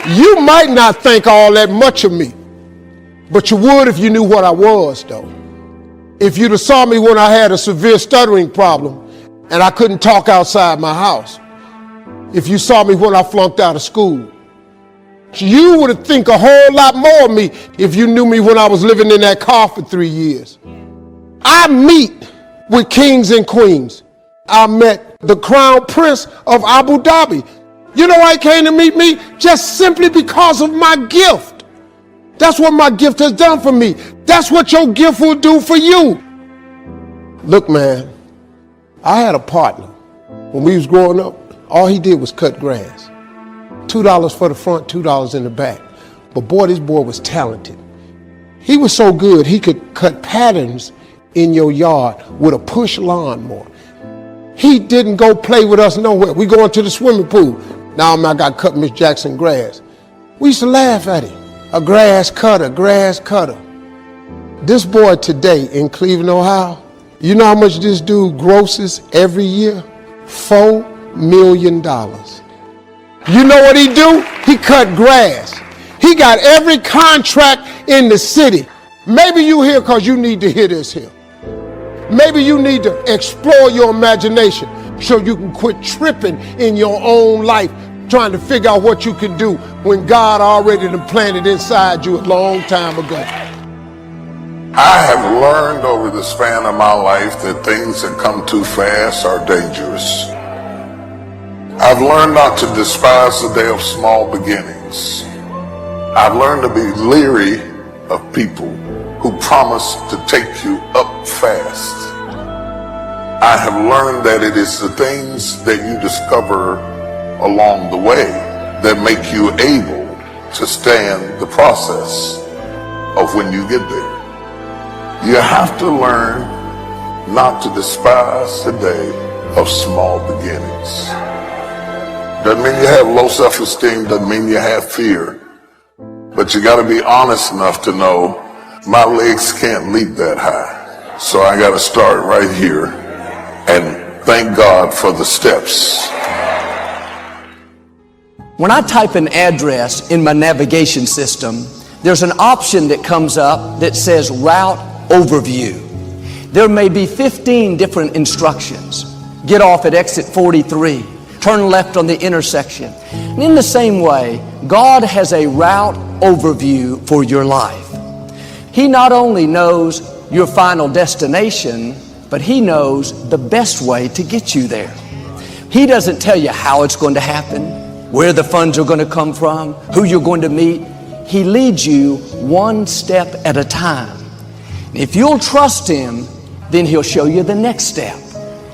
You might not think all that much of me, but you would if you knew what I was, though. If you'd have saw me when I had a severe stuttering problem and I couldn't talk outside my house. If you saw me when I flunked out of school. You would have think a whole lot more of me if you knew me when I was living in that car for 3 years. I meet with kings and queens. I met the crown prince of Abu Dhabi. You know why he came to meet me? Just simply because of my gift. That's what my gift has done for me. That's what your gift will do for you. Look, man, I had a partner. When we was growing up, all he did was cut grass. $2 for the front, $2 in the back. But boy, this boy was talented. He was so good, he could cut patterns in your yard with a push lawnmower. He didn't go play with us nowhere. We going to the swimming pool. Now I got to cut Miss Jackson grass. We used to laugh at him. A grass cutter, grass cutter. This boy today in Cleveland, Ohio, you know how much this dude grosses every year? $4 million. You know what he do? He cut grass. He got every contract in the city. Maybe you here because you need to hear this here. Maybe you need to explore your imagination so you can quit tripping in your own life, trying to figure out what you can do when God already planted inside you a long time ago. I have learned over the span of my life that things that come too fast are dangerous. I've learned not to despise the day of small beginnings. I've learned to be leery of people who promise to take you up fast. I have learned that it is the things that you discover along the way that make you able to stand the process of when you get there. You have to learn not to despise the day of small beginnings. Doesn't mean you have low self-esteem, doesn't mean you have fear. But you got to be honest enough to know my legs can't leap that high. So I got to start right here and thank God for the steps. When I type an address in my navigation system, there's an option that comes up that says Route Overview. There may be 15 different instructions. Get off at exit 43. Turn left on the intersection. And in the same way, God has a route overview for your life. He not only knows your final destination, but He knows the best way to get you there. He doesn't tell you how it's going to happen, where the funds are going to come from, who you're going to meet. He leads you one step at a time. If you'll trust Him, then He'll show you the next step.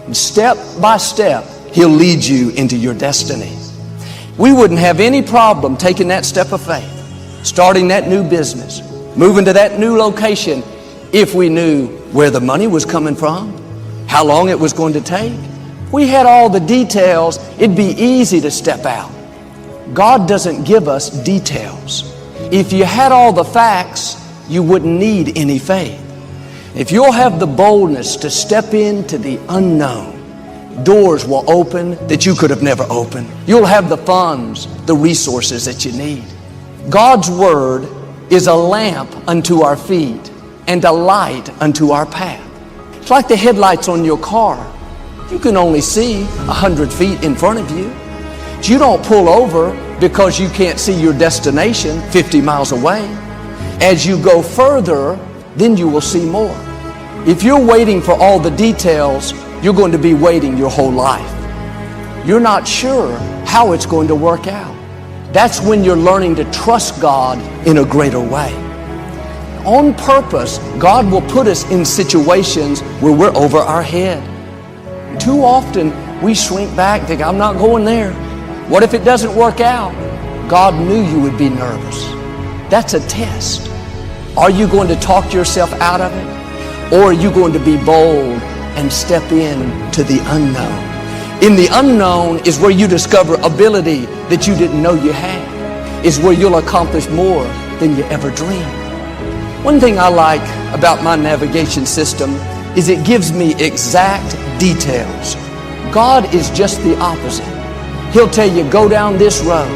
And step by step, He'll lead you into your destiny. We wouldn't have any problem taking that step of faith, starting that new business, moving to that new location, if we knew where the money was coming from, how long it was going to take. If we had all the details, it'd be easy to step out. God doesn't give us details. If you had all the facts, you wouldn't need any faith. If you'll have the boldness to step into the unknown, doors will open that you could have never opened. You'll have the funds, the resources that you need. God's Word is a lamp unto our feet and a light unto our path. It's like the headlights on your car. You can only see 100 feet in front of you. You don't pull over because you can't see your destination 50 miles away. As you go further, then you will see more. If you're waiting for all the details, you're going to be waiting your whole life. You're not sure how it's going to work out. That's when you're learning to trust God in a greater way. On purpose, God will put us in situations where we're over our head. Too often, we shrink back, think, I'm not going there. What if it doesn't work out? God knew you would be nervous. That's a test. Are you going to talk yourself out of it? Or are you going to be bold and step in to the unknown? In the unknown is where you discover ability that you didn't know you had. Is where you'll accomplish more than you ever dreamed. One thing I like about my navigation system is it gives me exact details. God is just the opposite. He'll tell you, go down this road.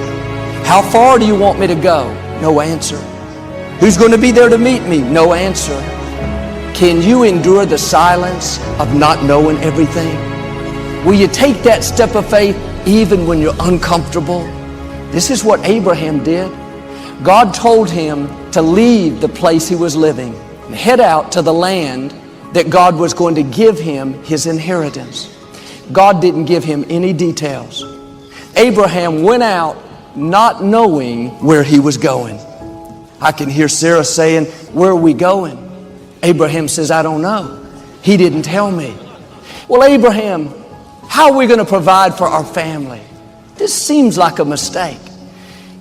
How far do you want me to go? No answer. Who's going to be there to meet me? No answer. Can you endure the silence of not knowing everything? Will you take that step of faith even when you're uncomfortable? This is what Abraham did. God told him to leave the place he was living and head out to the land that God was going to give him his inheritance. God didn't give him any details. Abraham went out not knowing where he was going. I can hear Sarah saying, "Where are we going?" Abraham says, "I don't know. He didn't tell me." Well, Abraham, how are we going to provide for our family? This seems like a mistake.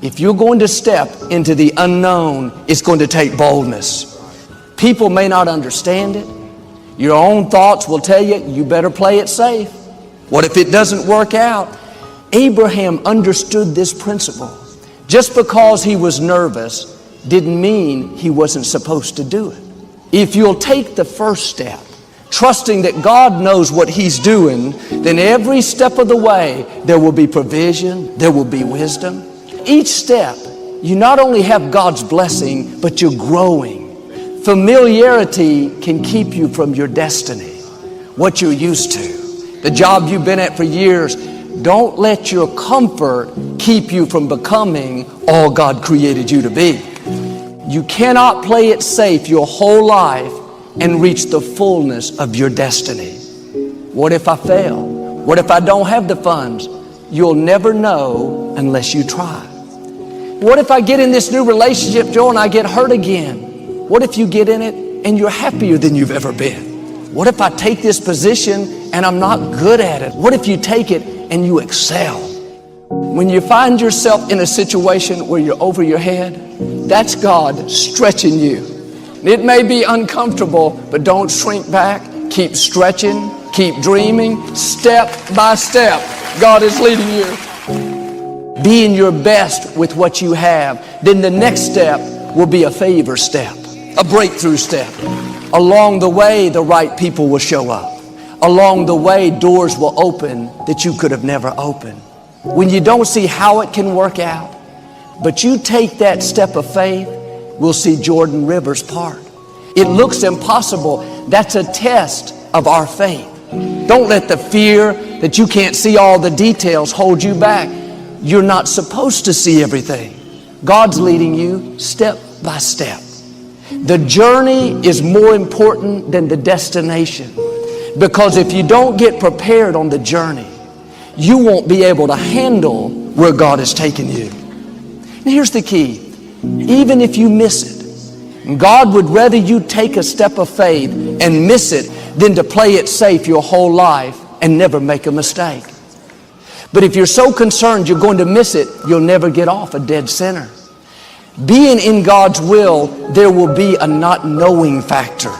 If you're going to step into the unknown, it's going to take boldness. People may not understand it. Your own thoughts will tell you, you better play it safe. What if it doesn't work out? Abraham understood this principle. Just because he was nervous didn't mean he wasn't supposed to do it. If you'll take the first step, trusting that God knows what He's doing, then every step of the way there will be provision, there will be wisdom. Each step, you not only have God's blessing, but you're growing. Familiarity can keep you from your destiny, what you're used to, the job you've been at for years. Don't let your comfort keep you from becoming all God created you to be. You cannot play it safe your whole life and reach the fullness of your destiny. What if I fail? What if I don't have the funds? You'll never know unless you try. What if I get in this new relationship, Joe, and I get hurt again? What if you get in it and you're happier than you've ever been? What if I take this position and I'm not good at it? What if you take it and you excel? When you find yourself in a situation where you're over your head, that's God stretching you. It may be uncomfortable, but don't shrink back. Keep stretching, keep dreaming, step by step. God is leading you. Being your best with what you have, then the next step will be a favor step, a breakthrough step. Along the way, the right people will show up. Along the way, doors will open that you could have never opened. When you don't see how it can work out, but you take that step of faith, we'll see Jordan Rivers part. It looks impossible. That's a test of our faith. Don't let the fear that you can't see all the details hold you back. You're not supposed to see everything. God's leading you step by step. The journey is more important than the destination, because if you don't get prepared on the journey, you won't be able to handle where God has taken you. And here's the key. Even if you miss it, God would rather you take a step of faith and miss it than to play it safe your whole life and never make a mistake. But if you're so concerned you're going to miss it, you'll never get off a dead center. Being in God's will, there will be a not knowing factor.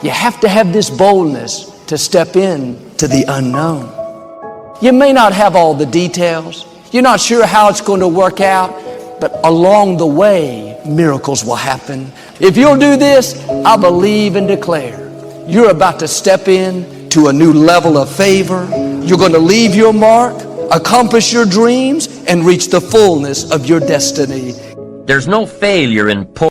You have to have this boldness to step in to the unknown. You may not have all the details. You're not sure how it's going to work out, but along the way, miracles will happen. If you'll do this, I believe and declare you're about to step in to a new level of favor. You're going to leave your mark, accomplish your dreams, and reach the fullness of your destiny. There's no failure in poor.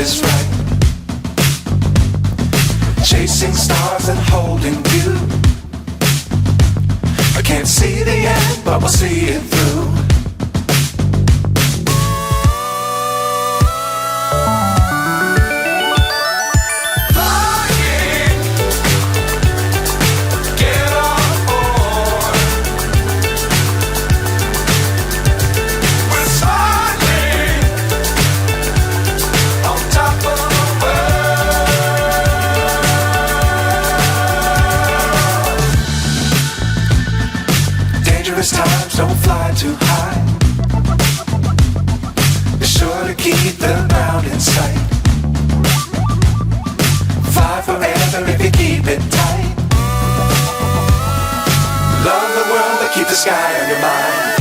is right. Chasing stars and holding you. I can't see the end, but we'll see it through. Flying, get on board. We're smiling on top of the world. Dangerous times, don't fly too high. Be sure to keep the ground in sight. Fly forever if you keep it tight. Love the world, but keep the sky on your mind.